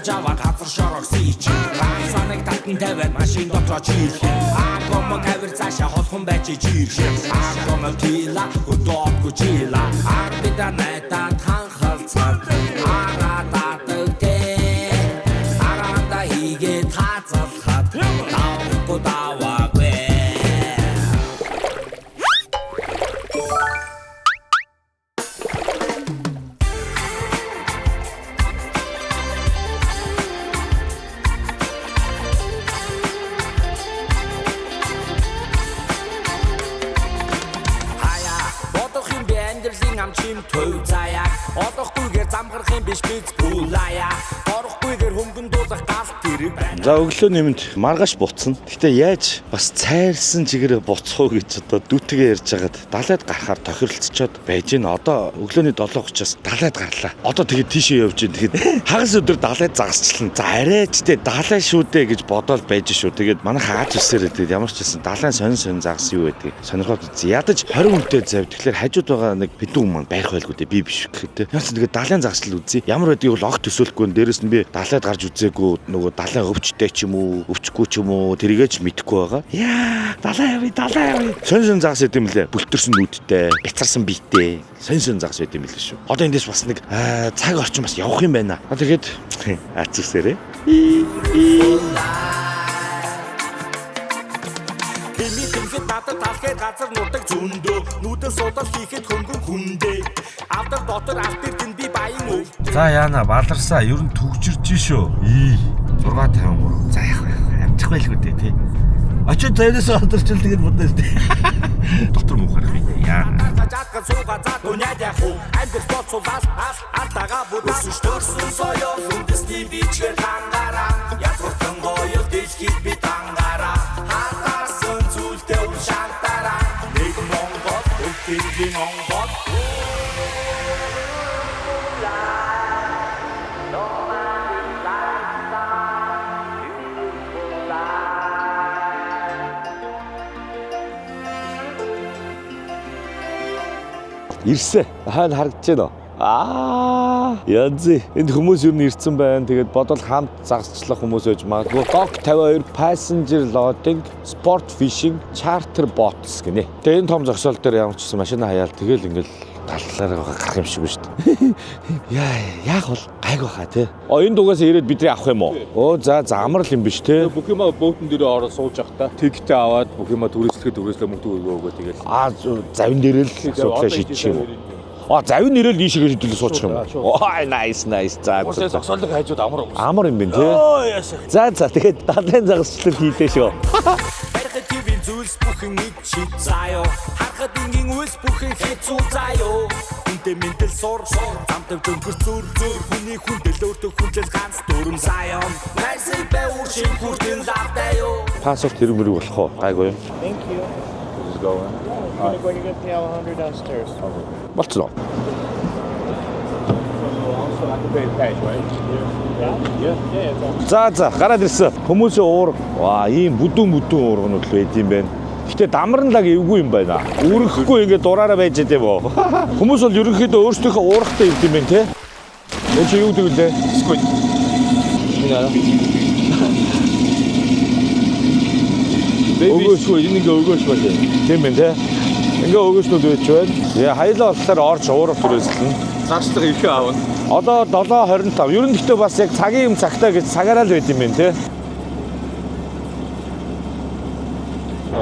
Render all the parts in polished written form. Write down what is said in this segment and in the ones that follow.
Хожиж аваад хазар шорогсон ич. Санаг татан тавиад машин дотоо чийлэх. Агом тавир цаашаа холхон байж жирх. Агом тила хөдөөг чила. Арбида найдаад ханхалцаад. Арадаад тэ. Арада хийгээд хазалхаад. Давгүй даваагүй. Амчим төв заяа олохгүйгээр замхархын биш биз бүлаяа орохгүйгээр хөнгөн дуулах галт тэрэг байна. За өглөө нэмэнд маргааш буцсан. Гэтэ яаж бас цайрсан чигээр буцах уу гэж одоо дүүтэйгээ ярьж хагаад далайд гарахаар тохиролцоод байж гин. Одоо өглөөний 7:30-аас далайд гарлаа. Одоо тэгээд тийшээ явж гин. Тэгээд хагас өдөр далайд загасчлаа. За арайч тэ далай шүү дээ гэж бодоод байж шүү. Тэгээд манай хааж үсээрээ тэгээд ямар ч байсан далайн сонин загас юу байдгийг сонирхоод үз. Ядаж 20 хүнтэй завь. Тэгэхээр хажууд байгаа нэг бидүүн маань байх байлгүй дээ. Би биш гэхтээ. Ямар ч тэгээд далайн загасчл үзье. Ямар байдгийг бол огт төсөөлөхгүй. Дээрэс нь би далайд гарч үзээгүй нөгөө далайн өвчтэй ч юм уу, өвчгүй ч юм уу тэрийгээ ч мэдэхгүй байгаа. Яа, далай явъя. Сонин загас байт юм лээ. Бүлтэрсэн нүдтэй, бяцарсан биетэй. Сонин загас байт юм лээ шүү. Одоо эндээс бас нэг цаг орчин бас явах юм байна. Тэгээд ац үсээрээ. Бими тэмхэд надад талхээд газар нутаг зөндөө нүдэн судал хийхэд хөнгөн хүндээ авдар дотор алтэр гин би баян өв. За яана баларсаа ер нь төгжирч шүү. 653. За яах вэ? Амжих байлгүй дээ тий. Очоод зайнаас одорчл тэгээд бодно шүү дээ. Дотор муухаар юм яа. Жаатга сууга за дуняад яах вэ? Амбер боцуулаад алтага будаас штөрсөн соёо хүндэсний бичгээр тангараа. Язгууртан гоёл дэлхийд би тангараа. Хатарсан зүйлтэй шантараа. Нэг Монгол өвтгийн Монгол. Ирсэн. Хайна харагдаж байна уу? Янзи. Энд хүмүүс юу нэрсэн байна. Тэгээд бодвол хамт загасчлах хүмүүс байж магадгүй. Dog 52 passenger loading sport fishing charter boats гинэ. Тэгээд энэ том зогсоол дээр ямар ч гэсэн машина хаяал тэгэл ингээл таллаараа гарах юм шиг байна шүү дээ. Яах бол гайг баха тий. Энэ дугаас ирээд бидний авах юм уу? За амрал юм биш тий. Бүх юм боотон дээр ороод сууж явахдаа тэгтээ аваад бүх юм түрээслэхэд мөнгө өгөөгөө тэгэл. Завин дээр л судлаа шийдчих юм уу? Завин нэрэл ийшээ шийдэл суучих юм уу? Nice. За. Зогсоолыг хайжууд амар. Амар юм байна тий. За тэгээд далайн загасчлал хийлээ шүү. Харахад тийм зүйлс бүхэн ич заяо. Харахад ингийн үйлс бүхэн хэцүү заяо. Үнтэй мэтэл сур замтай дөнгөр зүр хүний хүндэл өөртөө хүнжил ганц дүрм заяо. Найсыг бэвэр шин хүртэн лавтаяо. Пассворт хэрэг мөрөг болох уу? Гайгүй юм. Thank you. This is going. I'm going to get the $100 downstairs. Болцлоо. Also I can pay cash, right? Yeah, it's all. За гараад ирсэн. Хүмүүсийн уур. Ийм бүдүүн уурганууд л байд юм байна. Гэтэ дамралаг эвгүй юм байна. Үргэхгүй ингээд дураараа байж дээ юм уу? Хүмүүс бол ерөнхийдөө өөрсдийнхөө уурхтай юм байна те. Энд чи юу гэдэг лээ? Squid. Өгөөшгүй энэ ингээ өгөөш байна. Тийм байна те. Ингээ өгөөшнүүд байж байна. Яа хайлаа болохоор орж уурах түрээслэн. Цаашлага их аавна. Одоо 7:25. Ер нь гэхдээ бас яг цагийн юм цагтаа гэж цагаараа л байд юм байна те.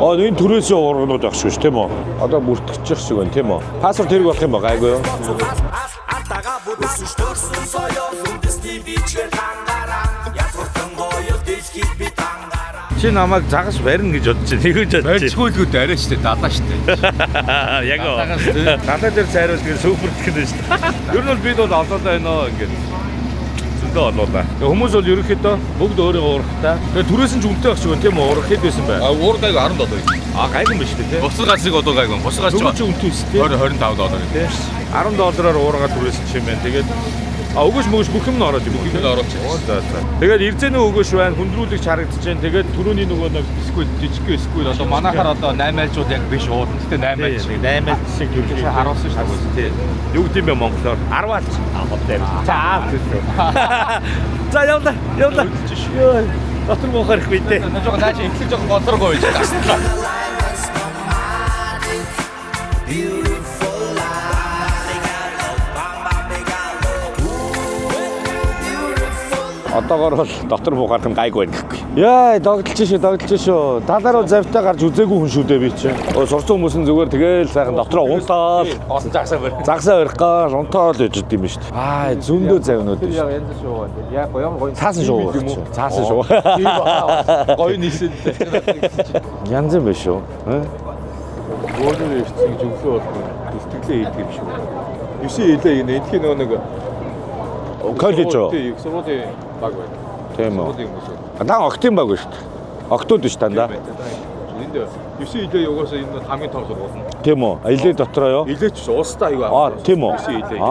Энэ түрээсээ уурганууд байх шүү тийм үү? Одоо бүртгэж шиг байна тийм үү? Пассворт хэрэг болох юм ба гайгүй юу? Алтага будаас штөрсөн соёо хүндэсний бичгээр тангараа. Язгууртан гоёл дэлхийд би тангараа. Чи намайг загас барина гэж бодож байна. Тэгэж бодож байна. Барьцгүйгүүд арай штэ далаа штэ. Яг оо. Далай дээр цайруулж гэр супер гэх юм шүү дээ. Ер нь бол бид бол олоолаа байна ингээд. Зөндөө олоолаа. Хүмүүс бол ерөнхийдөө бүгд өөрийн уурхтай. Тэгээ түрээс нь ч үнэтэй багч гэн тийм үү? Уурах хэд байсан бай. Уур гайг $10. Гайгүй юм шүү дээ. Бусад газрыг одоо гайг бусад газар ч үнэтэй шүү дээ. $25 тийм. $10-аар уургаа түрээс нь юм байна. Тэгээд А өгөөш мөгөөш бүх юм нь ороод юм. Бүх юм ороод чинь. За. Тэгээд ирзэнэ өгөөш байна. Хүндрүүлэгч харагдаж байна. Тэгээд түрүүний нөгөө нэг Эсвэл жижиг эсвэл одоо манайхаар одоо 8 айлжууд яг биш ууд. Гэтэ 8 айлж шиг. 8 айлж шиг юм шиг харуулсан шүү дээ. Тий. Юу гэдэм бэ монголоор? 10 айлж. За. За явлаа. Йоо. Дотор мохор их бий тээ. Жоо наач ихлэж жоохон гонцоргоо байж таа. Одоогор бол дотор буугарах нь гайгүй байна гэхгүй. Яа, догдолж шүү. Талаар руу завтаа гарч үзээгүй хүн шүү дээ би чинь. Сурсан хүмүүс нь зүгээр тэгэл сайхан дотроо унтаал. Осон загсаа барь. Загсаа барих гаш унтаал гэж идэм биш. Аа, зөндөө завнууд биш. Яг янз шүү. Яг гоё. Цаасан шүү. Цаасан шүү. Гоё нийсэлтэй. Янз юм биш үү? Өөрөөр ирсэн гэж өглөө бол сэтгэлээ хийдэг юм шиг байна. 9 илээ энэ эндхийн нөгөө нэг коллеж уу? Тий, сургуулийн баг байна. Тийм үү. Сургуулийн хүмүүс. Дан октын баг шүү дээ. Октод биш дандаа. Энд 9 илээ юугаас энэ хамгийн том сургууль нь. Тийм үү? Илээ дотроо юу? Илээч уустаа аюу. Тийм үү? 9 илээ.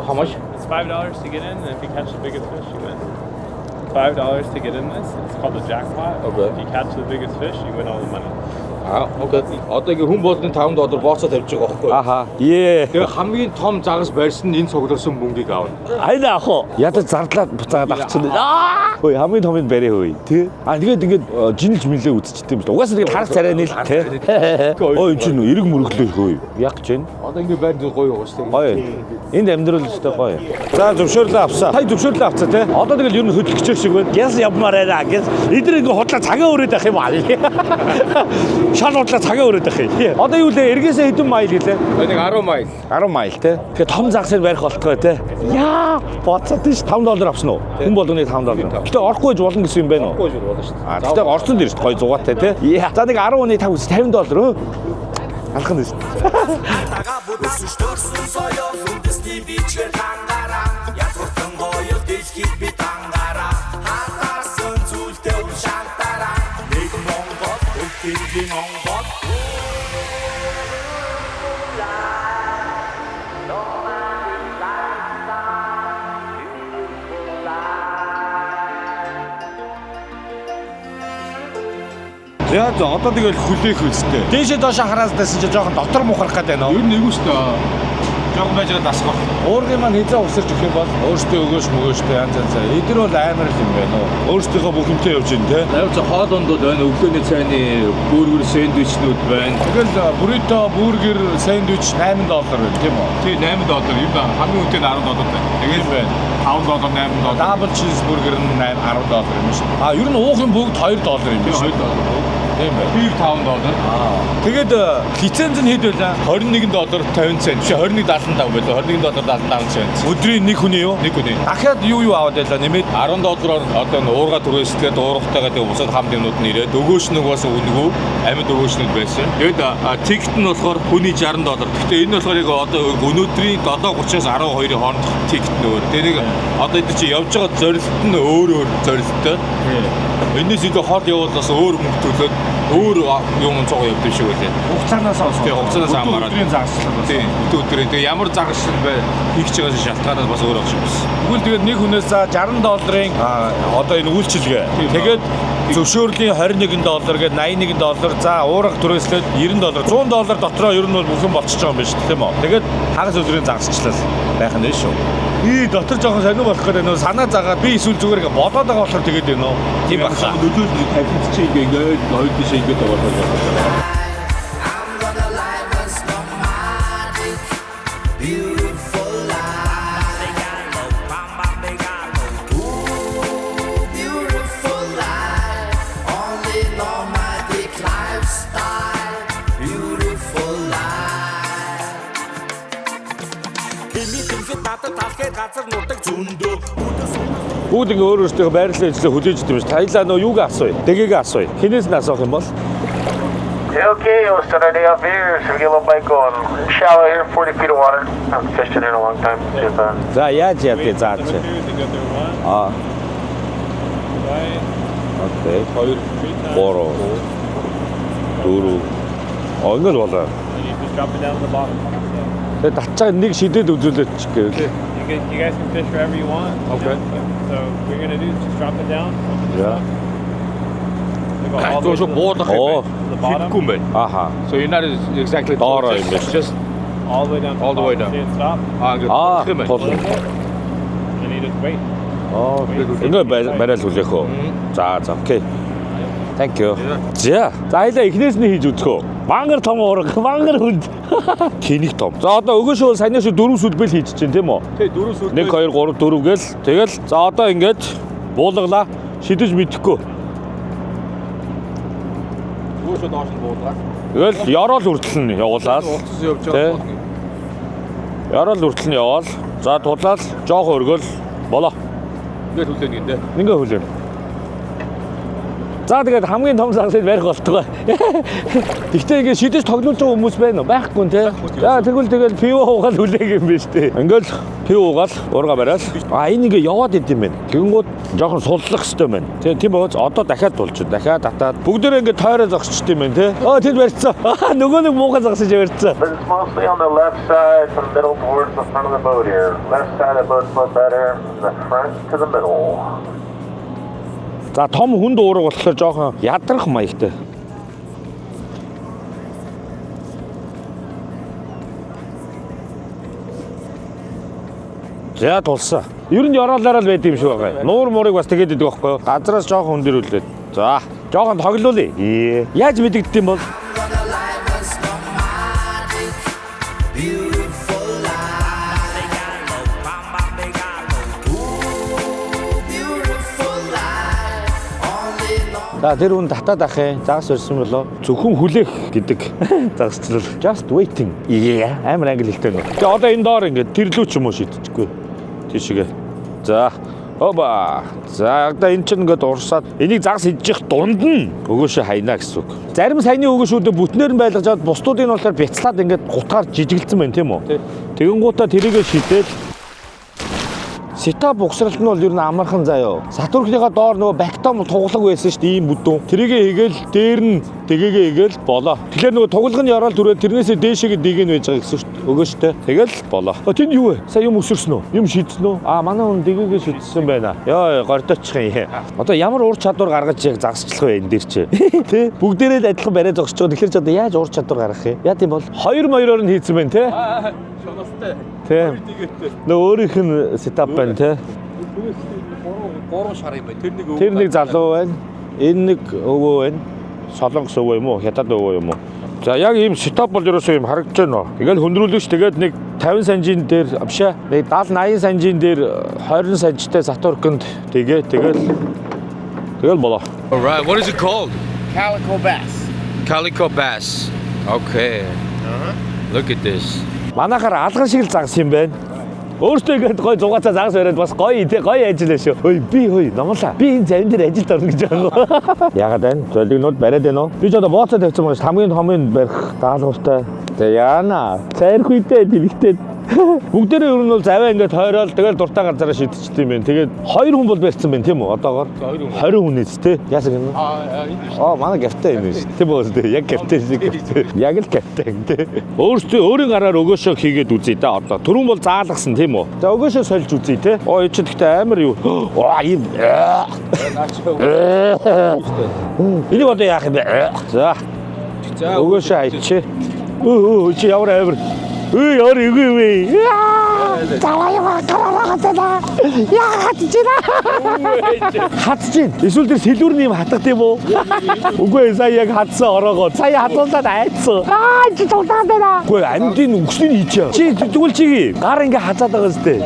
How much? It's $5 to get in, and if you catch the biggest fish, you win. $5 to get in this. It's called the jackpot. Okay. If you catch the biggest fish, you win all the money. Окей. Одоо ингэ хүн болны $5 бооцоо тавьж байгаа байхгүй юу? Аха. Тэгээ хамгийн том загас барьсан энэ цугларсан мөнгийг аавна. Айна ах уу. Ядаж зардлаад буцаагаад авчихсан. Хөөе хамгийн том нь барай хөөе. Тэ. Тэгээд ингээд жинж мэлээ үзчихдэг юм шүү. Угаасаа тэгээд харах царай нийл тэ. Ой энэ чинь эрг мөрөглөө хөөе. Яг ч юм. Одоо ингэ байр гоё байгаа шүү дээ. Гоё. Энд амьдрал өстэй гоё. За зөвшөөрлөө авсан. Хай зөвшөөрлөө авцаа те. Одоо тэгэл ер нь хөдөлгөч шиг байна. Гэс явмаар байна. Гэс эдгээр ингээ худлаа цагаа өрөөд авах юм аа. Шал худлаа цагаа өрөөд авах юм. Одоо юу лээ? Эргээсээ хэдэн майл гэлээ? Нэг 10 майл. 10 майл те. Тэгэхээр том загсаар барих болтгой те. Яа, боцоод тийш $5 авсан уу? Хүн болгоны $5. Гэтэ орохгүй гэж болно гэсэн юм байна уу? Орохгүй гэж болно шүү дээ. А гэтэ орсон дээр шүү дээ. Гоё зугаатай те. За нэг 10-ны 5 $50 өө. Алах нь шүү. Тага бүдсэн штөрсөн соёо сүндэсний бичгээр тангараа язгуртан гоё дэлхийд би тангараа хатарсан зүйлтэй уншантараа нэг Монгол өвтөргийн Монгол Яа за одоо тэгэл хүлээх үстэй. Дээшээ доошоо хараасдасан чи жоохон дотор мухрах гэдэг байна уу? Ер нь эвгүй шүү дээ. Жогон байж байгаа дасгах. Уургийн маань хязаа усарч өгөх юм бол өөртөө өгөөш мөгөөштэй янз янз. Эдгээр бол амар л юм байна уу? Өөртөөхөө бүх юмтай явж гин те. Яг зөв хоолонд бол байна. Өглөөний цайны бүүргэр сэндвичнүүд байна. Тэгэл буррито, бүүргэр, сэндвич $8 байна тийм үү? Тий $8 юм да. Хамгийн үнэтэй нь $10 байна. Тэгэл байна. $5 $8. Дабл чизбургер нь $10 юм шиг. А ер нь уух юм бүгд $2 юм биш үү? Тийм байна. Бир $5. Тэгээд лиценз нь хэд байлаа? $21.50 биш $21.75 байлаа. $21.75. Өдрийн нэг хүний юу? Нэг үний. Дахиад юу аваад байлаа нэмээд $10-оор одоо уурга түрээсгээд уургахтайгаа тэгээ бусад хамт юмнууд нь ирээд өгөөш нэг бас үнэгүй амьд өгөөшнүүд байсан. Тэгээд тикет нь болохоор хүний $60. Гэхдээ энэ болохоор яг одоо өнөөдрийн 7:30-аас 12-ийн хооронд тикет нөөр. Тэрийг одоо эд чи явж байгаа зорилт нь өөр зорилттой. Энэс илүү хол явуул бас өөр мөнгө төлөөд өөр юм цог явдаг шиг байлаа. хугацаанаас Тэгээ хугацаанаас хамаараад. өдрийн загсчлал бас. Тийм, өдрийн. Тэгээ ямар загшил бай хийх ч байгаас шалтгаанаас бас өөр байх шиг байна. Тэгвэл тэгээд нэг хүнээс за $60-ын одоо энэ үйлчилгээ. Тэгээд зөвшөөрлийн $21 гээд $81 за уурах түрээслээд $90 $100 дотроо ер нь бол бүх юм болчихж байгаа юм байна шүү дээ тийм үү. Тэгээд хагас өдрийн загсчлал байх нь шүү. Дотор жоохон сонир болох гэдэг нөө санаа заагаад би эсвэл зүгээр ингээ бодоод байгаа болохоор тэгээд байна уу. Тийм байна. Нөлөөлөл тавьчих чи ингээд хоёр тийш ингээд байгаа. Бүгд ингээ өөр өөртөө байрлал ажиллаа хүлээж идэв юм шүү. Таялаа нөө юуг асууя. Дэгийг асууя. Хинээс нь асуух юм бол? Okay, we'll start our day off here. So we get a little bite going. Shallow here, 40 feet of water. I haven't fished in here in a long time. За яаж яадаг заач. Аа. Окей. 2 3 4 Ингээд болоо. And you just drop it down to the bottom. Тэгээ татчаа нэг шидэд үзүүлээд ч гэвэл. You guys can fish wherever you want. Okay. So what you're gonna do is just drop it down. Yeah. Go all the way So to буудах the юм bottom. байна. Аха. So you're not exactly Доороо юм биш. just All the way down. to All the way bottom. down. See it stop. ингээд юм байна. Тул. And you just wait. Ингээ барайл хүлээх үү. За окей. Thank you. За аялаа эхнээс нь хийж үзхөө. Мангар том ураг, мангар хүнд. Тэнэг том. За одоо өгөөш бол саяны шиг 4 сүлбэл хийж чинь тийм үү? Тэг 4 сүлбэл. 1 2 3 4 гээл тэгэл за одоо ингээд буулгалаа шидэж мэдэхгүй. Өшөө доош нь буулгаад. Тэгэл ёроол хүртэл нь явуулаад. Уцс явж байгаа. Ёроол хүртэл нь яваал. За тудлаад жоохон өргөөл болоо. Ингээд хүлээн гин дээ. Ингээ хүлээн. За тэгээд хамгийн том сансыг барих болтгоо. Гэхдээ ингээ шидэж тоглож байгаа хүмүүс байна уу? Байхгүй нэ. За тэгэл пиво уугаал хүлээг юм биш үү? Ингээл пиво уугаал урга бараал. Энэ ингээ яваад идэм байх. Тэгэнгүүт жоохон суллах хэрэгтэй байна. Тийм бооз одоо дахиад тулж дахиад татаад бүгдээрээ ингээ тойроо зогсчт юм байна те. Тэнд барьцсан. Нөгөө нэг муухай зогсож барьцсан. But it's mostly on the left side from the middle towards the front of the boat here. Left side of the boat's a little better from the front to the middle. За том хүнд уурга болохоор жоохон ядрах маягтай. За тулсан. Ер нь ёроолаараа л байд юм шиг байгаа. Нуур муурыг бас тэгээд идэг байхгүй юу? Газраас жоохон хүндэрүүлээд. За, жоохон тоглоулъя. Яаж мэдэгддэм юм бол? За тэр хүн татаад ахын загас өрсөн болоо зөвхөн хүлээх гэдэг загасчлал just waiting амар англи хэлтэй нөө. Тэгээ одоо энэ доор ингээд тэрлүү ч юм уу шийдчихгүй тийшгээ. За оба за одоо эн чинь ингээд урсаад энийг загас идчих дунд нь өгөөшөө хайнаа гэсэн үг. Зарим саяны өгөөшүүдө бүтнээр нь байлгаж аваад бусдуудыг нь болохоор бяцлаад ингээд гутгаар жижигэлцэн байна тийм үү? Тэгэн гутаа тэрийгэ шийдэл Сетап угсралт нь бол ер нь амархан заяо. Сатуркныхаа доор нөгөө бактом туглаг байсан шүү дээ ийм бүдүүн. Тэрийгээ хийгээл дээр нь тэгээгээ хийгээл болоо. Тэгэхээр нөгөө туглаг нь яраал түрээ тэрнээсээ дээшээгээ дээгэн байж байгаа гэсэн шүү дээ. Өгөөштэй. Тэгэл болоо. Тэнд юу вэ? Сая юм өсөрсөн үү? Юм шийдсэн үү? Манай хүн дэгээгээ шийдсэн байна. Ёо гордоочхон. Одоо ямар ур чадвар гаргаж яг загасчлах вэ энэ дээр чи? Тэ? Бүгдээрээ л адилхан бариад зогсож байгаа. Тэгэхээр ч одоо яаж ур чадвар гаргах юм? Яа тийм бол 2-2-оор нь хийцэн байна те? Шоностой. Тийм. Нөө өөрийнх нь сетап байна те. 3 шар юм байна. Тэр нэг залуу байна. Энэ нэг өвөө байна. Солонгос өвөө юм уу? Хятад өвөө юм уу? За яг ийм сетап бол ерөөсөө юм харагдаж байна. Ингээл хөндрүүлэгч тэгээд нэг 50 санжийн дээр авшаа. Нэг 70-80 санжийн дээр 20 санжтай Сатуркнд тэгэл болоо. All right, what is it called? Calico bass. Calico bass. Okay. Look at this. Манайхаар алган шиг л загас юм байна. Өөртөө ингээд гой зугаацаа загас бариад бас гоё ажиллаа шүү. Ой би номлаа. Би энэ завин дээр ажилд орно гэж байгаа. Яагаад байна? Золигнууд бариад байна уу? Би ч одоо бооцоо тавьсан байгаа ш. Хамгийн томын барих даалгавартай. Тэгээ яана. Цайрх үедээ дэлгэтэй. Бүгдээрээ ер нь бол заваа ингээд хойроол тэгэл дуртай газараа шидчихсэн юм байна. Тэгээд 2 хүн бол барьсан байна тийм үү? Одоогоор 20 хүнээс те. Яасан юм? Манай капитан юм биш. Тийм үү те. Яг капитан шиг. Яг л капитан те. Өөрийн гараар өгөөшөө хийгээд үзье да одоо. Түрүүн бол заалгасан тийм үү? За өгөөшөө сольж үзье те. Энэ ч гэхдээ амар юу. Ийм. Энийг одоо яах юм бэ? За. Өгөөшөө хайчих. Чи ямар амар. Яар юу вэ? Хатчих. Эсвэл тэр сэлүүрний юм хатгах тийм үү? Үгүй сая яг хатсан ороогоо. Сая хатуулаад айцсан. Чи тултаад байна. Үгүй амьдын өгснийг хийчихэ. Чи тэгвэл чи гар ингээ хазаад байгаа зү.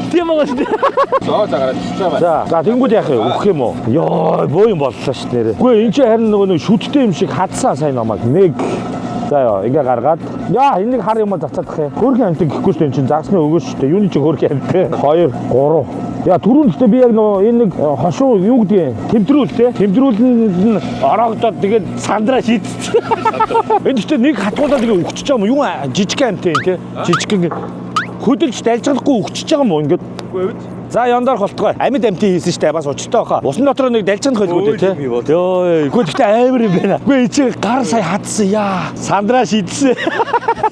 Тийм үү? За тэнгууд яах вэ? Өгөх юм уу? Йоо, боо юм боллоо ш нэрэ. Үгүй энэ чи харин нөгөө шүттэй юм шиг хатсан сайн намайг. Нэг за яа, ингээ гаргаад. Яа, энэ нэг хар юм зацаадах юм. Хөрхөн амтыг гэхгүй шүү дээ. Чин загсны өгөөш шүү дээ. Юуны чи хөрхөн амт. 2 3. Яа, түрүүн гэхдээ би яг нөгөө энэ нэг хошуу юу гэдэг тэмдрүүл те. Тэмдрүүлэн ороогдоод тэгээд сандраа шийдсэн. Энэ гэхдээ нэг хатгуулаад ингээ өгчөж байгаа юм. Юу жижиг амт те. Жижиг ингээ хөдөлж дайлжгалахгүй өгчөж байгаа юм ингээд. За яндаар холтгой. Амьд амтын хийсэн штэ бас учиртай баха. Усан дотор нэг дальчанд хөлгүүд те. Йоо, үгүй гэхдээ амар юм байна. Үгүй чи гар сая хатсан яа. Сандраа шийдсэн.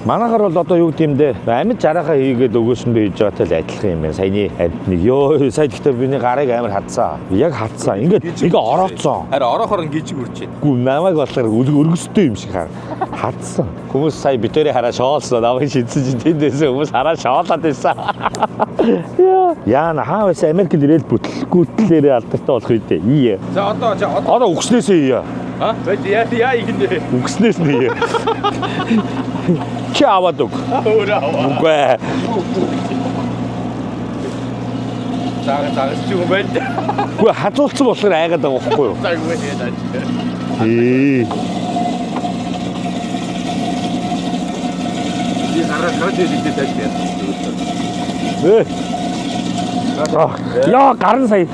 Манайхаар бол одоо юу гэдэм бэ? Амьд жарахаа хийгээд өгөөсөндөө хийж байгаатай л адилхан юм байна. Саяны амьтныг. Йоо, сая гэхдээ миний гарыг амар хатсан. Яг хатсан. Ингээ орооцсон. Харин орохоор нь гижиг үрчээд. Гү намайг болохоор өргөстэй юм шиг хатсан. Хүмүүс сая битэрээ хараа шоолсон. Намайг шидсэн чинь тэндээс хүмүүс хараа шоолоод байсан. Яна хаа байсан Америкт ирээд бүтлгүүтлээрээ алдартай болох үедээ. Ие. За одоо Үгснээсээ ие. а яа игнэ. Үгснээс нь ие. Чи аваад өг. Үгүй. Загас чи юм байна. Үгүй хазуулсан болохоор айгаад байгаа байхгүй юу? Загвэ яа. Би хараа хөдөлгөж идэх. Яа гарын сая.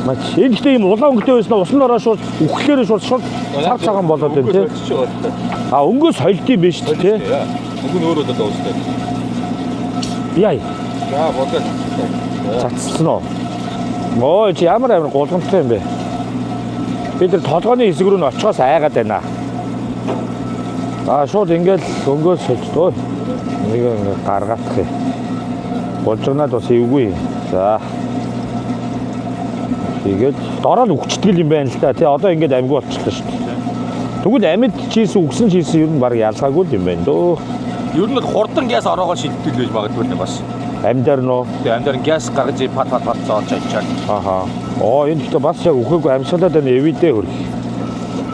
Маш ихтэй юм улаан өнгөтэй байсан усан ороо шууд үхлээрээ шууд цар цагаан болоод байна тий. А өнгөө соёлтын биш тий. Өнгө нь өөрөө одоо уустай. Яа. За бодож. Цацсан уу? Ой чи ямар гулгамжтай юм бэ? Бид тэр толгойн хэсэг рүү н очихоос айгаад байна. А шууд ингээл өнгөө сольж. Нэг ингээ гаргаах юм. Болжнаад бас эвгүй. За. Тэгээд дороо л үхчихдэг юм байна л та. Тэ одоо ингээд амьгүй болчихлоо шүү дээ. Тэгвэл амьд чийсэн үгсэн чийсэн ер нь баг ялгаагүй юм байна дөө. Ер нь хурдан газ ороогоо шиддэг гэж магадгүй нэ бас. Амьдаар нөө. Тэгээ амьдаар газ гаргаж пат зоож ачаад. Аха. Оо энэ гэхдээ бас яг үхээгүй амьсгалаад байна эвидээ хөрх.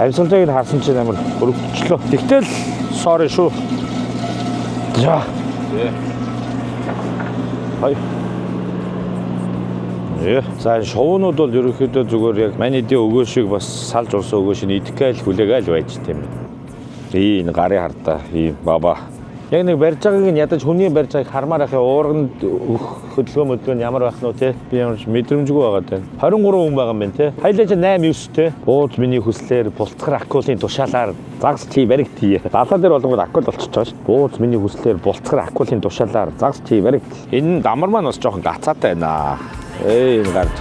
Амьсгалыг харсан чинь амар өрөвчлөө. Тэгтэл sorry шүү. За. Хай. За шоунууд бол ерөнхийдөө зүгээр яг манийдээ өгөөшийг бас салж урсан өгөөшийг идэхгээл хүлээгээл байж тийм. Энэ гарын хартаа ийм баба. Яг нэг барьж байгааг нь ядаж хүний барьж байгааг хармаар ахаа уурганд хөдөлгөөн ямар байх нь те би ямар ч мэдрэмжгүй байгаа те 23 хүн байгаа юм байна те хайлаач 8 9 те бууз миний хүслээр булцгар акулын тушаалаар загс чи баригт хий далаа дээр болгоод акул болчихж байгаа шүү бууз миний хүслээр булцгар акулын тушаалаар загс чи баригт энэ дамар маань бас жоохон гацаатай байна энэ гарч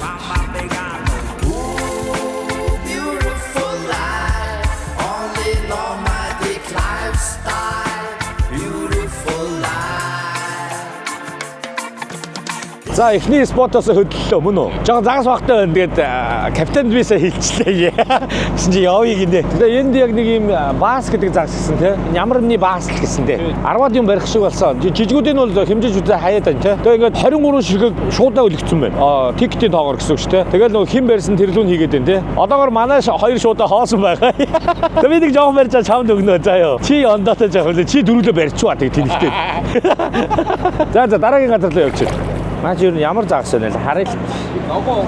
За эхний спотоос хөдлөлөө мөн үү? Жоо загас багтай байна. Тэгээд капитан бисаа хилчлээ. Гэсэн чи явъя гинэ. Тэгээд энд яг нэг юм баас гэдэг загас гэсэн тий. Ямар нэгний баас л гэсэн тий. 10-аад юм барих шиг болсон. Жижигүүдийн бол хэмжиж үзээ хаяад байна тий. Тэгээд ингээд 23 ширхэг шуудаа өлгцсөн байна. Тиктийн тоогоор гэсэн үг шүү тий. Тэгээд нөгөө хим барьсан тэрлүүн хийгээд байна тий. Одоогоор манай хоёр шуудаа хоосон байгаа. Тэгээд би нэг жоохон барьж чамд өгнө заяа. Чи ондоотой жоохон чи дөрүлөө барьчваа тэгээд тэнхтэй. За дараагийн газар руу явчих. Маш юу ямар загас байна л харъя л. Ногоо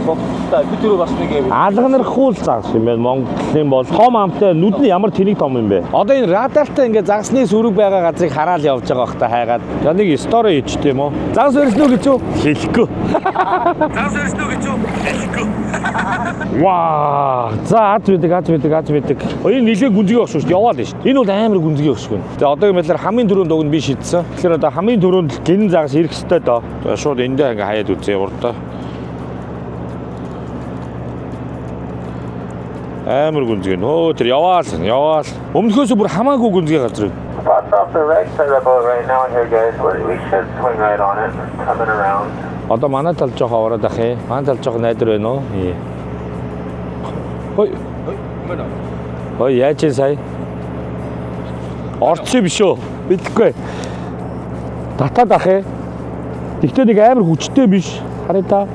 өгтөө бид түрүү бас нэг юм. Алганархуул загас юм байна. Монголын бол том амтай нүд нь ямар тэнийг том юм бэ? Одоо энэ радартай ингээд загасны сүрэг байгаа газрыг хараад явж байгаа бохта хайгаад. За нэг стори хийчтэй юм уу? Загас өрснө гэж юу? Хэлэхгүй. Загас өрснө гэж юу? Хэлэхгүй. Ваа! За аз бидэг. Энэ нилээ гүнзгий өгш шүү дээ. Яваад нь шүү дээ. Энэ бол амар гүнзгий өгш гэн. Тэгээ одоо юм байлаар хамгийн түрүүнд уг нь би шийдсэн. Тэгэхээр одоо хамгийн түрүүнд гин загас ирэх ёстой доо. За шууд эндээ ингээ хаяад үзье урдаа. Амар гүнзгий нөө тэр яваал. Өмнөхөөс бүр хамаагүй гүнзгий газар. Spots off the right side of the boat right now here guys. We should swing right on it. Coming around. Одоо манай тал жоох аваад ах юм. Манай тал жоох найдар байна уу? Хой. Хой яаж вэ сая? Орцсон биш үү? Бидэхгүй. Татаад ах юм. Тэгтээ нэг амар хүчтэй биш. Харъя та.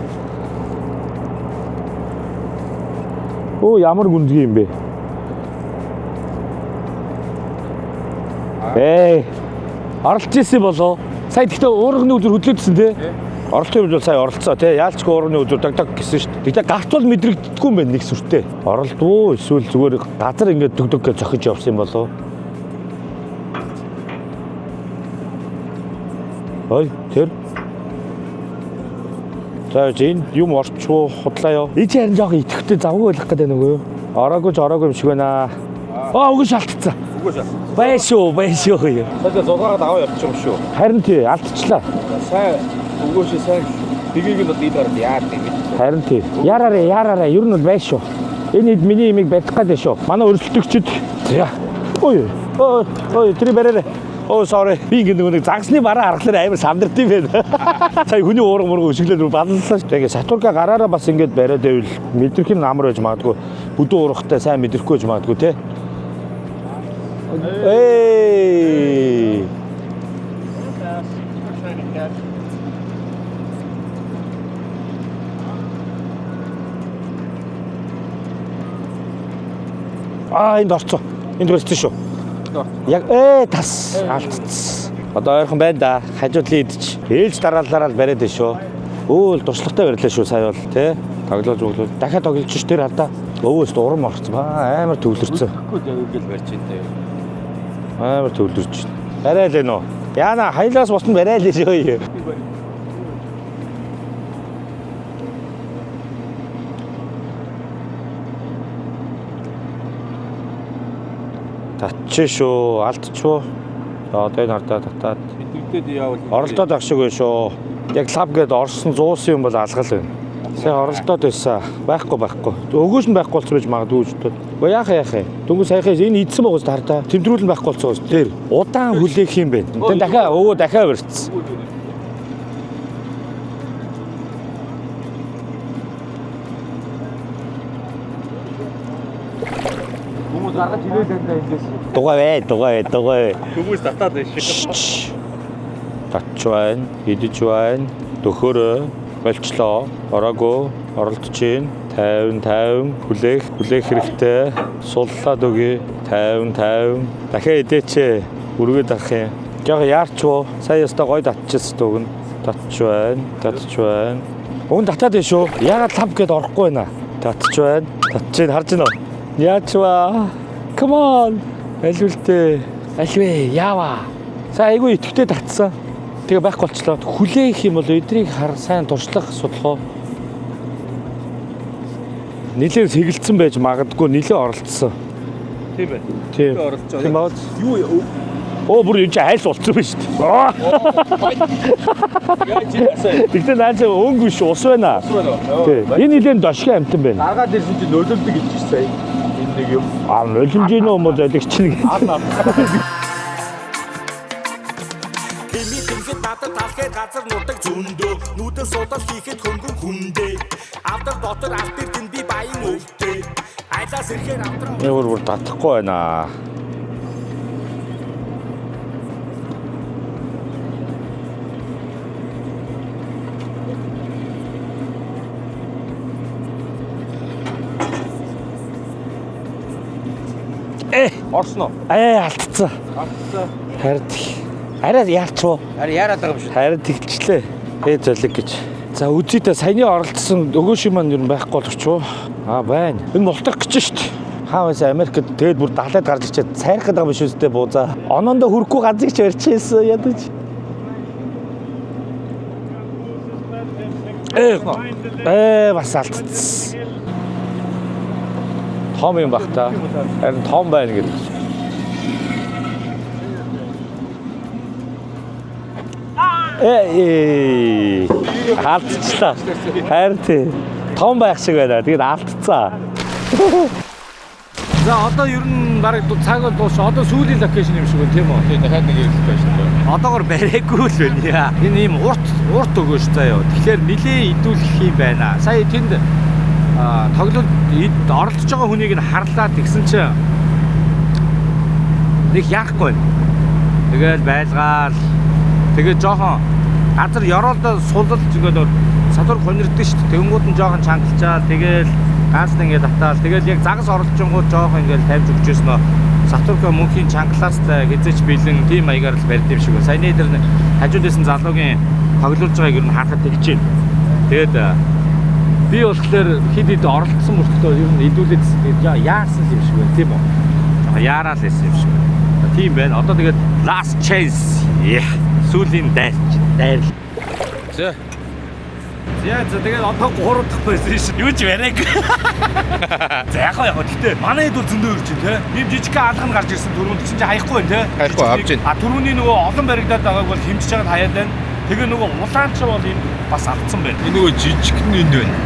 Оо ямар гүнзгий юм бэ? Оролцож ирсэн болоо. Сая тэгтээ уурганы үзүр хөдлөөдсөн тий. Оролцсон юм бол сая оролцоо тий. Яалчгүй уурганы үзүр даг гэсэн шүү дээ. Тэгтээ гарт бол мэдрэгдэхгүй юм байна нэг сүртэй. Оролдвоо эсвэл зүгээр газар ингээд дөг гэж зохиж явсан юм болоо. Ой тэр. За энэ юм орчвоо худлаа ёо. Эцэг харин жоохон итгэвтэй завгүй байх гэдэг нэг үү? Ороогүй юм шиг байна. Үгүй шалтцсан. Байшгүй. Сая зугаагаад аваа явчих юм шүү. Харин тий алдчихлаа. Сайн өгөөшөө сайн тгийг нь дийлэр яа гэдэг. Харин тий. Яраарэ. Ер нь бол байшгүй. Энэ хэд миний имийг барих гэдэг шүү. Манай өрсөлдөгчд. За. Ой. Ой, тэр бараарай. Oh sorry. Би ингэ нэг загсны бараа харахаар амар сандард юм байна. Сая хүний уурга мурга өшөглөөд баллалаа. Тэгээ сатурка гараараа бас ингэж бариад байвал мэдрэх юм амар байж магадгүй. Бүдүүн уургатай сайн мэдрэхгүй байж магадгүй те. Эй. Энд орцоо. Энд барьсан шүү. Яг тас алдчихсан. Одоо ойрхон байна да. Хажууд лидч. Ээлж дараалалаа л бариад шүү. Өөл туршлагатай барилаа шүү сая бол тий. Тоглож өглөө. Дахиад тоглож ш тэр хадаа. Өвөөс урам орцсон. Амар төвлөрсөн. Үгүй барьж энэ. Амар төвлөрч байна. Барай л нөө. Яна хайлаас босн барай л шүү. Татчих шүү, алдчихв. Одоо энэ ардаа татаад Идэвхтэй явал оролдоод ах шиг байна шүү. Яг лав гээд орсон 100 юм бол алгал байна. Сая оролдоод байсан. Байхгүй. Өгөөс нь байхгүй болсон байж магадгүй ч дээ. Уу яах. Дөнгөж саяхаа энэ идсэн байгаас тардаа. Тэмдрүүлэн байхгүй болсон гоос. Тэр удаан хүлээх юм байна. Тэн дахиад барьцсан. гаргаж ирээд байна эндээс. Дугай. Хүмүүс татаад байна шүү. Татч байна, идэж байна, дөхөрөө болчлоо, ороогүй, оролдож чинь 50 хүлээх хэрэгтэй. Суллаад өгье. 50. Дахиад идээч. Үргээд авах юм. Яг яарч уу? Сая яста гой татчихсан дүүг нь. Татч байна. Уун татаад байна шүү. Ягаад лав гээд орохгүй байна. Татч байна. Татчих харж байна уу? Яач ба. Come on. Альвэлтэй. Альвэ яава. Сая айгүй итгэвтэй татсан. Тэгээ байхгүй болчлоо. Хүлээх юм бол эдрийг сайн туршлах судлах. Нилээ сэгэлцсэн байж магадгүй нилээ оролцсон. Тийм байна. Тийм. Оролцоо. Тийм баа. Юу бүр энэ хайлс болцсон байна шүү дээ. яаж яасан. Тэгтээ наач өнгө биш ус байна. Тийм. Энэ нилээ дошгийн амтан байна. Аргаад ирсэн чинь нөлөөлдөг гэж сая. Энэ нэг юм. Нөлөөлж юм уу залгч чинь. Талхээ газар нутаг зөндөө нүдэн судал хийхэд хөнгөн хүндээ авдар дотор алтэр тэнд би баян өвдөө айлаас ирэхээр авдраа Бүр татахгүй байна. Орсноо. Алдцсан. Харин арай яарчуу. Яарад байгаа юм шүү. Харин тэгчлээ. Золиг гэж. За үзийдээ саяны оролцсон өгөөшийн маань юу байхгүй болчихвоо. Байна. Энэ мултах гэж шүү дээ. Хаавс Америкт тэгээд бүр далайд гарч ирчээд цайрах гэдэг юм биш үстэй буузаа. Оноондоо хүрэхгүй газрыг ч барьчихсан ядаж. Бас алдцсан. Том юм бах та. Харин том байна гэдэг. Алдчихлаа. Харин тий. Том байх шиг байна. Тэгээд алдцсан. За одоо ер нь бараг цаг бол дуусах. Одоо сүүлийн локейшн юм шиг байна тийм үү? Тийм дахиад нэг юм байна шүү. Одоогор барайгүй л байна. Энэ ийм урт өгөөш заяа. Тэгэхээр нилээ идүүлэх юм байна. Сая тэнд тоглолт оролцож байгаа хүнийг нь харлаад тэгсэн чинь нэг яахгүй. Тэгэл байлгаал. Тэгээ жоохон газар ёроолдоо сулдал зүгээр садвар хонирддаг шүү дээ. Тэнгууд нь жоохон чангалчаал. Тэгээл ганцд ингээд татаал. Тэгээл яг загас оролцонгууд жоохон ингээд тавьж өгчөөснө. Сатурка мөнхийн чангалаастай хязээч бэлэн тим маягаар л барьд юм шиг байна. Саяны дээр хажууд байсан залуугийн тоглуулж байгааг ер нь харахад тэгж байна. Тэгээд би болохоор хэд оролцсон мөртөө ер нь идүүлээд яарсан юм шиг байна тийм үү? Жоо яарал байсан юм шиг байна. Тийм байна. Одоо тэгээд last chance. Сүүлийн дайр. За тэгээд одоо 3 дахь позишн юу ч барайг. За яг гэхдээ манай хэд бол зөндөө ирж байна те. Ийм жижиг алган гарч ирсэн түрүүнд гэсэн чинь хаяхгүй байна те. Хаяхгүй авч байна. Түрүүний нөгөө олон баригдаад байгааг бол хэмжиж чагаад хаяад байна. Тэгээ нөгөө улаанч бол энэ бас авцсан байна. Энэ нөгөө жижиг нь энд байна.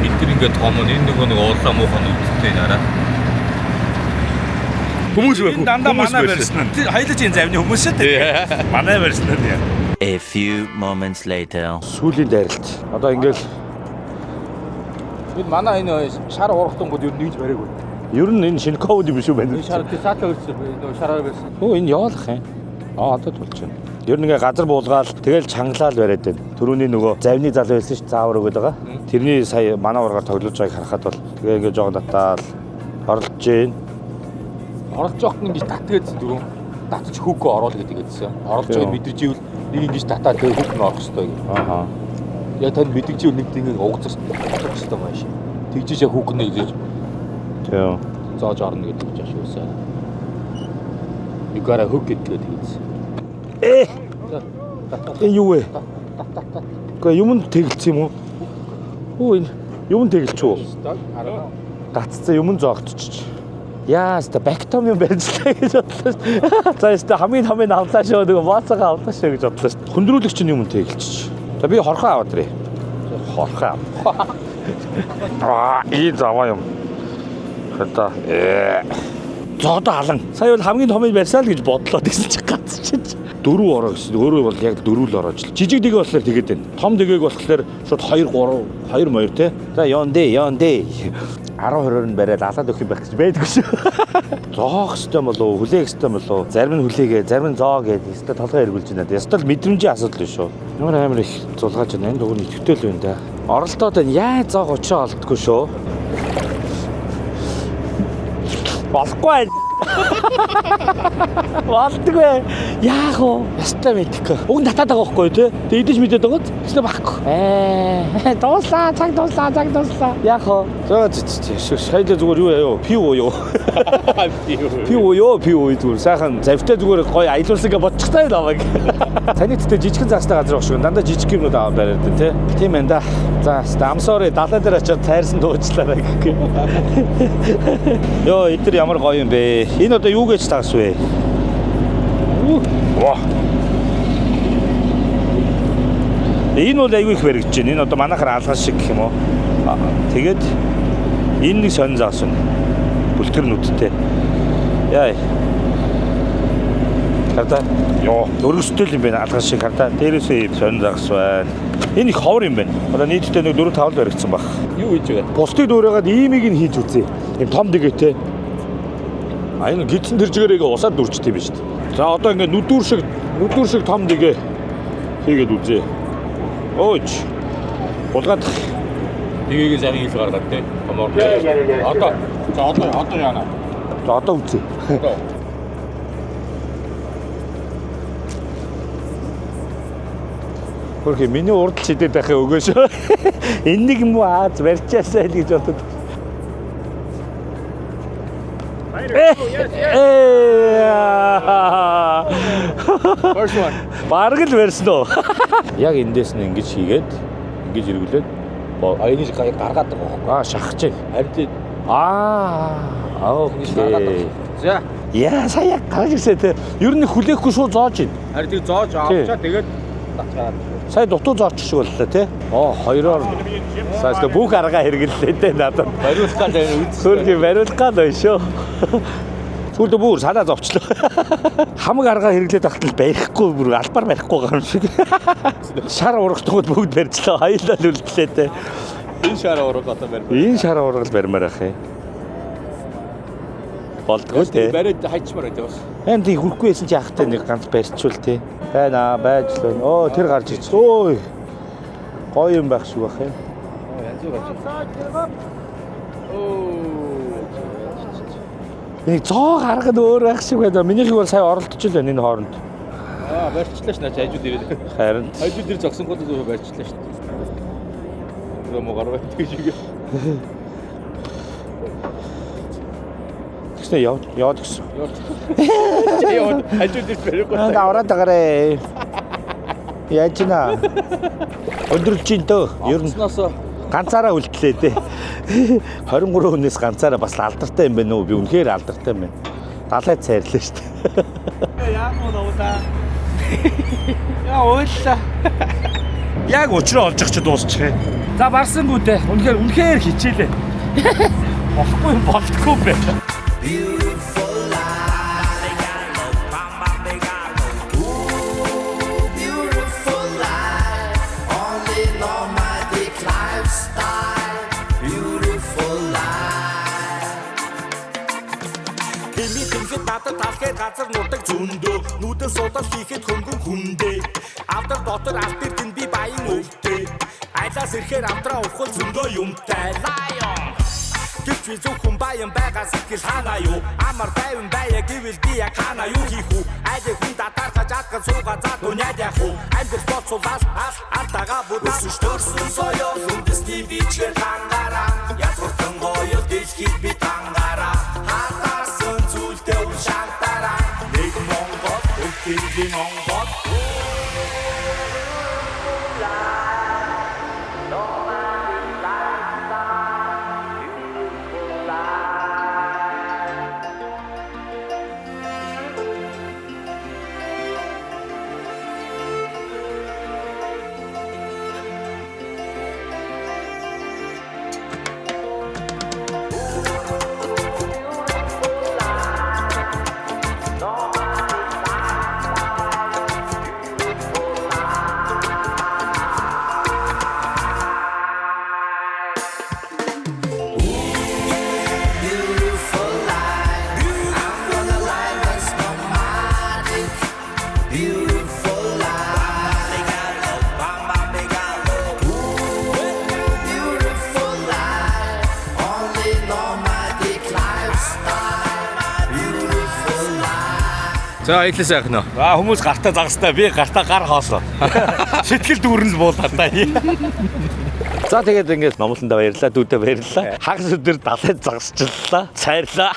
Энд тэр ингээд том нь энэ нөгөө улаан муухан үсттэй нараа. Хүмүүс Энэ дандаа манай барьсан нь. Хоёулаа чинь завны хүмүүс шүү дээ. Манай барьсан нь. A few moments later. Сүүлийн дайралт. Одоо ингээл бид манай энэ шар урахтангууд ер нь нэгж бариаг үү. ер нь энэ шинэ код юм шүү байна. Энэ шар саатаа өрсөн. Энэ шараар байсан. Өө энэ яваалах юм. Одоо тулж байна. Ер нь ингээ газар буулгаал тэгэл чангалал бариад байна. Төрөний нөгөө завны залуу байсан шүү заавар өгöd байгаа. Тэрний сая манай ургаар тоглож байгааг харахад бол тэгээ ингээ жоо татаал оролж гин. Оролж явахт нь ингэж татгаадсэн дөрөв. Татчих хүүкөө оруулах гэдэг гэсэн. Оролж байгааг мэдэрч ивэл нэг ингэж татаад тэгээ хүүк нь орох хэрэгтэй гэх. Ааха. Яг тань мэдэрч ивэл нэг тийм угцах хэрэгтэй маш. Тэгжиж яг хүүк нь гэж Тийм. зааж орно гэдэг ч ашиг үсэ. Игара хөг гэдэг тэгсэн. Энэ юу вэ? Гэхдээ юмд тэгэлцсэн юм уу? Өө энэ юмд тэгэлч үү? Гаццсан юм зоогдчих. Яа, ста бактом юм барьжлаа гэж бодлоо шүү. За ста хамгийн авлаа шүү. Нөгөө баацаага авлаа шүү гэж бодлоо шүү. Хөндрүүлэгч нь юм тэгэлчих. За би хорхоо аваад ирээ. Хорхоо. Энэ заваа юм. Хата. Зоодоо халан. Сая бол хамгийн томыг барьсаа л гэж бодлоо гэсэн чи гацчихж. Дөрөв ороо гэсэн. Өөрөө бол яг дөрөв л ороож. Жижиг дээг болохоор тэгээд байна. Том дээг болохоор шууд 2 3 2 моёр те. За ёндэ. 10-20-оор нь бариад алаад өгөх юм байх гэж байдгүй шүү. Зоох систем болов, хүлээх систем болов. Зарим нь хүлээгээ, зарим нь зоо гэдэг. Ястаа толгой эргүүлж байна. Ястаа л мэдрэмжийн асуудал шүү. Ямар их зулгааж байна. Энэ дугуй итгэвтэй л байна да. Оролдоод байна. Яа зоог очоо олддгүй шүү. Болохгүй. Болдгоо. Яах вэ? Ястаа мэдхгүй. Уг нь татаад байгаа байхгүй тий? Тэг идэж мэдээд байгааз. Ястаа багхгүй. Дуусаа, цаг дуусаа. Яах вэ? За шайдаа зүгээр юу яа юу? Пив уу юу? Пив уу зүгээр. Сайхан завтай зүгээр гоё аялуулсангаа бодчихтай л аваа. Таны тэгтээ жижигхэн цаастай газар байх шүү. Дандаа жижиг юмнууд аваад бариад байна тий? Тийм ээ да. За амсоры далаа дээр очиод тайрсан дуучлаарай гэх. Йоо, эдгээр ямар гоё юм бэ? Энэ одоо юу гэж тагс вэ? Ваа. Энэ бол аягүй их баригдаж байна. Энэ одоо манайхаар алгаас шиг гэх юм уу? Тэгээд энэ нэг сонин загас байна. Бүлтгэр нүдтэй. Яа. Хараа. Йоо, өргөстэй юм байна алгаас шиг хараа. Дээрээсээ сонин загас байна. Энэ их ховор юм байна. Одоо нийтдээ нэг 4 5 л баригдсан баг. Юу хийж байгаа? Бусдыг дуурайгаад иймийг нь хийж үзье. Энэ том дэгээтэй. А энэ гидсэн тэржгээрээ усаад дүрчтэй юм шүү дээ. За одоо ингээд нүдүүр шиг том дэгээ хийгээд үзье. Өөч. Булгаад Тэгээгээ сайн хил гаргаад те. Томор. Одоо яана. за одоо үзье. Хөрхи миний урдч идээд байхаа өгөөш. Энэ нэг юм уу Аз барьчаасаа л гэж бодод. First one. Бараг л барьсан уу? Яг эндээс нь ингэж хийгээд ингэж эргүүлээд Аяны шиг гаргаад байгаа байхгүй. шахаж. Харин Окей. за. Яа сая гарч ирсэ те. Ер нь хүлээхгүй шууд зоож ийн. Харин тийм зоож авчаа тэгээд тацгаад. Сая дутуу зоочих шиг боллоо те. Хоёроор сая бүх арга хэрэглэлээ те надад. Бариулах гал үз. Хөргий бариулах гал байна шүү. Сүүлдээ бүр санаа зовчлоо. Хамаг арга хэрэглээд тахтал барихгүй бүр албаар барихгүй байгаа юм шиг. Шар урагтгууд бүгд барьчлаа. Хоёулаа л үлдлээ те. Энэ шараа ураг одоо барь. Энэ шар урагл барьмаар ах юм. Болдгоо те. Бариад хайчмаар байдаг бас. Энд тийм хүрхгүй байсан чи ахтай нэг ганц барьчвал те. Байна байж л байна. Тэр гарч ирж. Ой. Гоё юм байх шиг бах юм. Янз бүр гарч. Нэг зоо гаргад өөр байх шиг байна. Минийхийг бол сая оролдож л байна энэ хооронд. Барьчлаа ш наач хажууд ирээд. Харин Хажууд ир зогсон гол зөв барьчлаа ш. Муу гарваа гэж шиг. тэгснэ яваад гисэн. Яа, хажууд ир барихгүй. Аваад агараа. Яаж наа? Өдрөлж ин дөө. Ер нь ганцаараа үлдлээ дээ. 23 хүнээс ганцаараа бас алдартай юм байна уу? Би үнэхээр алдартай юм байна. Далайд сайрлаа шүү дээ. Яа муу нуудаа. Яа ойлаа. Яг өчрөө олж ч дуусчих. За барсангүй дээ. Үнэхээр хичээлээ. Болохгүй болтгүй бэ. Beautiful life. татар талхээ газар нутаг зөндөө нүдэн судал хийхэд хөнгөн хүндээ авдар дотор алтэр тэн би баян өвдөө айлаас ирэхээр амтраа ухвал зөндөө юмтай лайон гэвч би зөвхөн баян байгаа сэтгэл ханаа юу амар тайван байя гэвэл би яг ханаа юу хийх үү айдэ хүн татархаж атгал суугаа за дуниад яах уу амьдрал боцуулаад алтагаа будаас төрсөн соёл үндэсний бичгээр хангараа язгуртан гоё дэлхийд би тангараа хатарсан зүйлтэй уншантараа нэг Монгол өвтөргийн Монгол За аялал сайхан уу? Хүмүүс гартаа загастай би гартаа гар хоолоо. Сэтгэл дүүрэн л буулаа та. За тэгээд ингээд номлондоо баярлалаа, дүүдээ баярлалаа. Хагас өдөр далайд загасчлаа. Цайрлаа.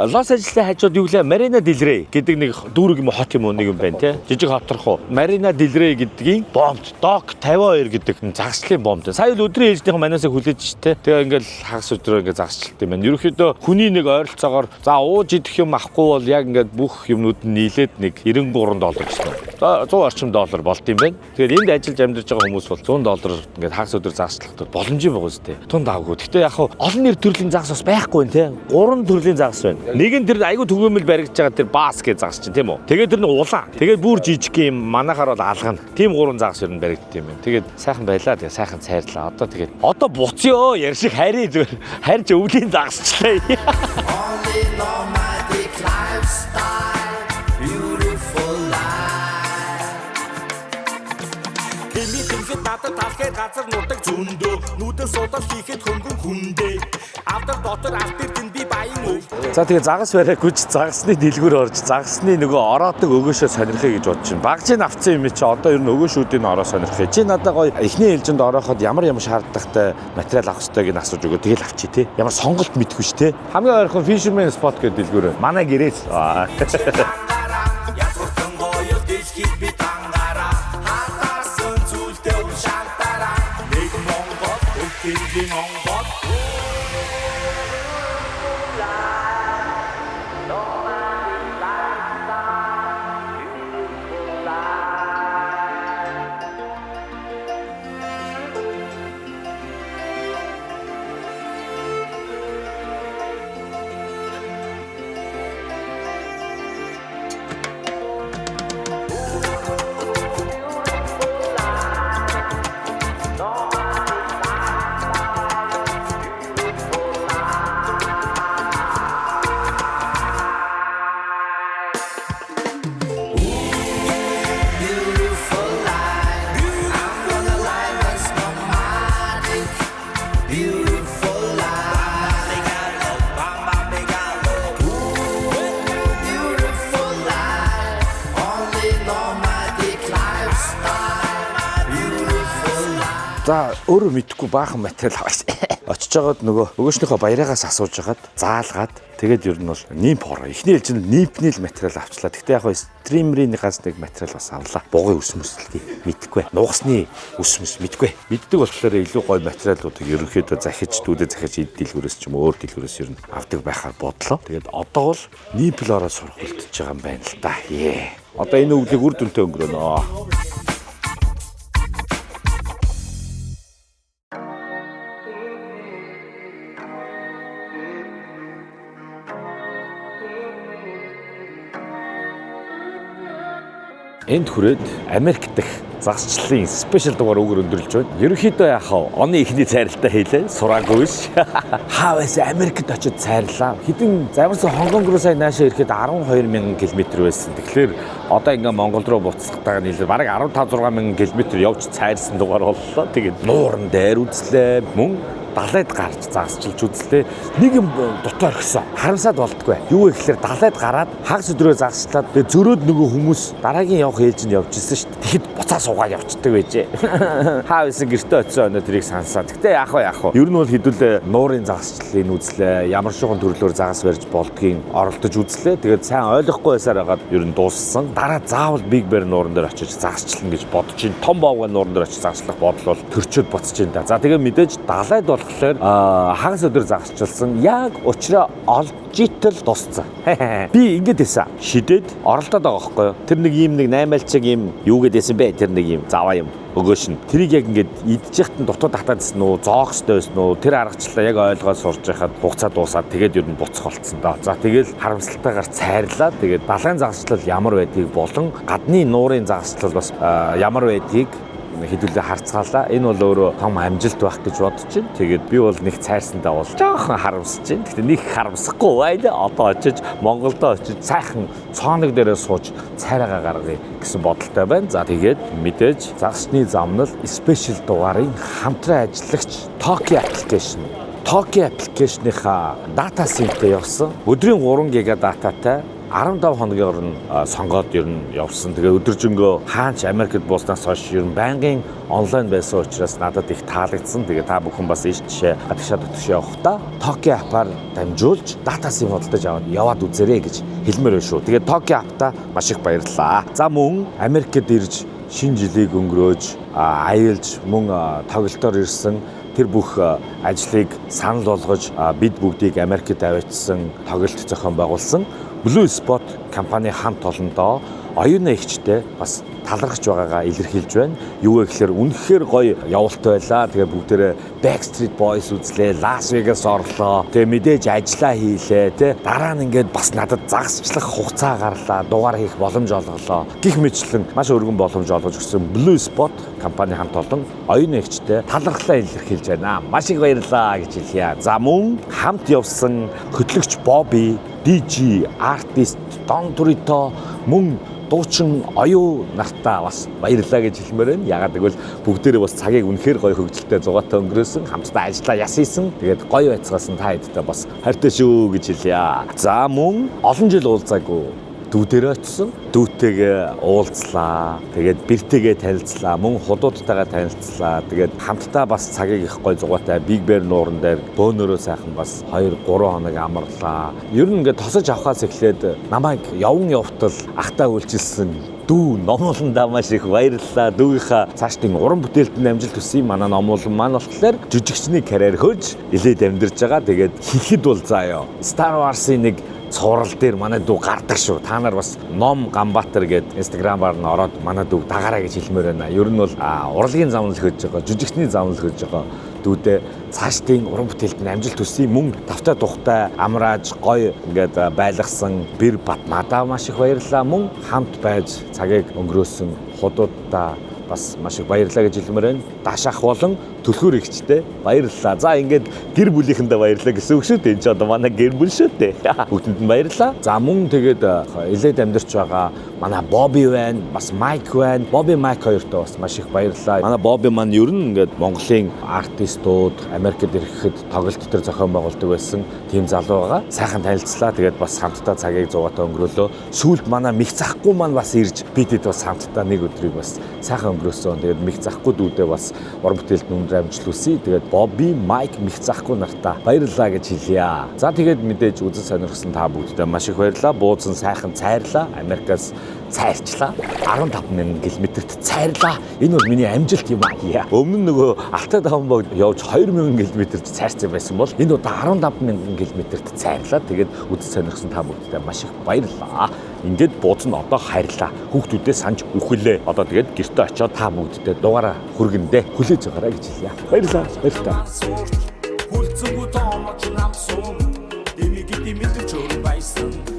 Лос Анжелесийн хажууд юу гэлээ Марина Дель Рей гэдэг нэг дүүрэг юм хот юм уу нэг юм байна тий. Жижиг хоторхоо. Марина Дель Рей гэдгийн бомб Док 52 гэдэг загасчлын бомб. Сая л өдрийн ээлжийнхэн манаасаа хүлээж штэ. Тэгээ ингээд хагас өдрөө ингээд загасчлалт юм байна. Ерөнхийдөө хүний нэг ойролцоогоор за ууж идэх юм авахгүй бол яг ингээд бүх юмнууд нь нийлээд нэг $93 гэсэн. За 100 орчим доллар болд юм байна. Тэгээд энд ажиллаж амьдарч байгаа хүмүүс бол $100 ингээд хагас өдөр загасчлахад боломжтой байгаа үстэй. Тунд авгүй. Гэхдээ яг олон нэр төрлийн загас бас байхгүй нэ тий. 3 төрлийн загас байна. Нэг нь тэр айгүй түгээмэл баригдаж байгаа тэр бас гэж загас чинь тийм үү. Тэгээд тэр нь улаан. Тэгээд бүр жижиг юм манахаар бол алгана. Тим 3 загас ер нь баригддаг юм байна. Тэгээд сайхан байлаа. Тэгээд сайхан цайрлаа. Одоо буцъё яар шиг хайрын зүгээр. Харж өвлийн загасчлаа. Татар талхээ газар нутаг зөндөө нүдэн судал хийхэд хөнгөн хүндээ авдар дотор алтэр тэн би баян өвдөө. За тэгээ загас бариаггүй ч загасны дэлгүүр орж загасны нөгөө ороодог өгөөшөө сонирхъя гэж бодож байна. Багжийн авцсан юм чи одоо ер нь өгөөшүүдийн ороо сонирхъя. Чи надад гоё эхний ээлжинд орооход ямар шаардлагатай материал авах ёстойг нь асууж өгөө. Тэгэл авчи тий. Ямар сонголт мэдгүй ш тий. Хамгийн ойрхон Fisherman Spot гэдэг дэлгүүр. Манай гэрээс. За өөрөө мэдхгүй баахан материал аваад очиж байгаад нөгөө өгөөшнийхөө баяраагаас асууж хагаад заалгаад тэгээд ер нь бол нимп хороо. Эхний ээлжинд нимпний л материал авчлаа. Гэхдээ яг стримерийнхаас нэг материал бас авлаа. Бугын ус мөслөгийг мэдгүй. Нугасны ус мөс мэдгүй. Мэддэг болохоор илүү гоё материалуудыг ерөнхийдөө захиж дүүдээ захиж дэлгүүрээс ч юм өөр дэлгүүрээс ер нь авдаг байхаар бодлоо. Тэгээд одоо бол нимплороо сурах үлдчихэж байгаа юм байна л да. Одоо энэ үглийг үр дүнтэй өнгөрөөнө. Энд хүрээд Америк дахь загасчлалын спешиал дугаар өгөр өндөрлж байна. Ерөнхийдөө яхаа оны эхний цайралтаа хийлээ. Сураагүй ш. Хаваас Америкт очиж цайрлаа. Хэдэн замарсан Хонконг руу сая наашаа ирэхэд 12,000 км байсан. Тэгэхээр одоо ингээ Монгол руу буцахтайгаа нийлээ бараг 15-6,000 км явж цайрсан дугаар боллоо. Тэгээд нууран дээр үзлээ. Мөн далайд гарч загасчилж үзлээ. Нэг юм дотор орхисон. Харамсаад болтгүй. Юу вэ гэхээр далайд гараад хагас өдрөө загасчлаад тэгээд зөрөөд нөгөө хүмүүс дараагийн явах ээлжинд явж ирсэн шүү дээ. Тэгэхэд буцаа суугаад явцдаг байжээ. Хаа байсан гэртээ очисон өнөө тэрийг сансаа. Гэтэ яах вэ? Ер нь бол хэдүүлээ нуурын загасчлалыг үзлээ. Ямар шуган төрлөөр загас барьж болдгийг оролдож үзлээ. Тэгээд сайн ойлгохгүй байсаар хагаад ер нь дууссан. Дараа заавал Big Bear нууран дээр очиж загасчлана гэж бодож ин. Том боовга нууран дээр очиж загаслах бодол бол төрчөөд буцаж ин да. За тэгээд мэдээж далайд болохоор хагас өдөр загасчилсан. Яг учраа олж итэл дууссан. Би ингэж хэлсэн. Шидэд оролдоод байгаа байхгүй юу? Тэр нэг ийм нэг 8 альчиг ийм юу гэдээсэн бэ? Тэр нэг ийм заваа юм. Өгөөш нь. Тэрийг яг ингэж идчихт нь дутуу татаадсэн үү? Зоогстой байсан уу? Тэр аргачлалаа яг ойлгоод сурж байхад хугацаа дуусаад тэгээд ер нь буцах болцсон доо. За тэгэл харамсалтайгаар цайрлаа. Тэгээд далайн загасчлал ямар байдгийг болон гадны нуурын загасчлал бас ямар байдгийг хэдүүлээ харцгаалаа. Энэ бол өөрөө том амжилт байх гэж бодож байна. Тэгээд би бол нэг цайрсандаа бол жоохон харамсаж байна. Гэхдээ нэг харамсахгүй байлаа. Одоо очиж Монголдо очиж сайхан цооног дээрээ сууж цайраагаа гаргая гэсэн бодолтой байна. За тэгээд мэдээж загасчны замнал спешиал дугаарын хамтран ажиллагч Tokyo application. Tokyo application-ийнхаа дата синтээ явсан. Өдрийн 3 ГБ дататай 15 хоногийн орн сонгоод ер нь явсан. Тэгээ өдөржингөө хаач Америкт бууснаас хойш ер нь байнгын онлайн байсан учраас надад их таалагдсан. Тэгээ та бүхэн бас ийш жишээ гадагшаа дотгош явахдаа Tokyo app-аар дамжуулж дата сим худалдаж яваад үзээрэй гэж хэлмээр байна шүү. Тэгээ Tokyo app-та маш их баярлалаа. За мөн Америкт ирж шинэ жилийг өнгөрөөж аялж мөн тоглолтоор ирсэн тэр бүх ажлыг санал болгож бид бүгдийг Америкт авчирсан тоглолт зохион байгуулсан Blue Spot компани хамт олондоо оюуны эгчтэй бас талархаж байгаагаа илэрхийлж байна. Юу вэ гэхээр үнэхээр гоё явалт байлаа. Тэгээ бүгдээрээ Backstreet Boys үзлээ, Las Vegas орлоо. Тэгээ мэдээж ажиллаа хийлээ, тэ. Дараа нь ингээд бас надад загасчлах хугацаа гарлаа, дугаар хийх боломж олголоо. Гэх мэтлэн маш өргөн боломж олгож өгсөн Blue Spot компани хамт олон оюуны эгчтэй талархлаа илэрхийлж байна. Маш их баярлалаа гэж хэлье. За мөн хамт явсан хөтлөгч Bobby, DJ, артист Don Torito мөн дуучин оюу нартаа бас баярлалаа гэж хэлмээр байна. Ягаад гэвэл бүгдээрээ бас цагийг үнэхээр гоё хөвгөлтэй зугаатай өнгөрөөсөн, хамтдаа ажиллаа ясийсан. Тэгээд гоё байцгаасан та хэдтэй бас хайртай шүү гэж хэлье. За мөн олон жил уулзаагүй дүүдээр очсон. Дүүтэйгээ уулзлаа. Тэгээд бэртэйгээ танилцлаа. Мөн худуудтайгаа танилцлаа. Тэгээд хамтдаа бас цагийг их гоё зугаатай Big Bear нууран дээр бөөнөрөө сайхан бас 2-3 хоног амарлаа. Ер нь ингээд тосож авахаас эхлээд намайг явн явтал ахтаа үйлчилсэн дүү номууландаа маш их баярлалаа. Дүүгийнхаа цаашдын уран бүтээлтэнд амжилт хүсье. Манай номуулан маань болохоор жүжигчний карьер хөөж илээд амьдарч байгаа. Тэгээд хэлэхэд бол заяа Star Wars-ын нэг цуврал дээр манай дүү гардаг шүү. Та нар бас Ном Ганбаатар гээд Instagram-аар нь ороод манай дүү дагаарай гэж хэлмээр байна. Ер нь бол урлагийн замнал хөөж байгаа, жүжигчний замнал хөөж байгаа дүүдээ цаашдын уран бүтээлтэнд амжилт хүсье. Мөн давтай тухтай амрааж гоё ингээд байлгасан Бэр Батмадаа маш их баярлалаа. Мөн хамт байж цагийг өнгөрөөсөн худуудаа бас маш их баярлалаа гэж хэлмээр байна. Дашаах болон төлхөр эгчтэй баярлалаа. За ингээд гэр бүлийнхэндээ баярлалаа гэсэн үг шүү дээ. Энд ч одоо манай гэр бүл шүү дээ. Бүгдэнд нь баярлалаа. За мөн тэгээд илээд амьдарч байгаа манай Bobby байна, бас Mike байна. Bobby, Mike хоёртоо бас маш их баярлалаа. Манай Bobby маань ер нь ингээд Монголын артистууд Америкт ирэхэд тоглолт төр зохион байгуулдаг байсан тийм залуу байгаа. Сайхан танилцлаа. Тэгээд бас хамтдаа цагийг зугаатай өнгөрөөлөө. Сүүлд манай Мих захгүй маань бас ирж бидэд бас хамтдаа нэг өдрийг бас сайхан өнгөрөөсөн. Тэгээд Мих захгүй дүүдээ бас уран бүтээлд амжилт хүсье. Тэгээд Bobby, Mike, Мих захгүй нартаа баярлалаа гэж хэлье. За тэгээд мэдээж үзэн сонирхсан та бүгдтэй маш их баярлалаа. Бууцсан сайхан цайрлаа. Америкаас цайрчлаа. 15,000 км-т цайрлаа. Энэ бол миний амжилт юм аа. Өмнө нь нөгөө Алтай даван бог явж 2,000 км-т цайрсан байсан бол энэ удаа 15,000 км-т цайрлаа. Тэгээд үзэн сонирхсан та бүгдтэй маш их баярлалаа. Ингээд бууцсан одоо хайрлаа. Хүүхдүүдээ санаж үхэлээ. Одоо тэгээд гэртээ очиод та бүгдтэй дугаараа хүргэндээ хүлээж байгаарай гэж хэлье. Баярлалаа. Баярлалаа. Хүлцэнгүү тоомч намсуу. Дэмиг мэдвч өөр байсан.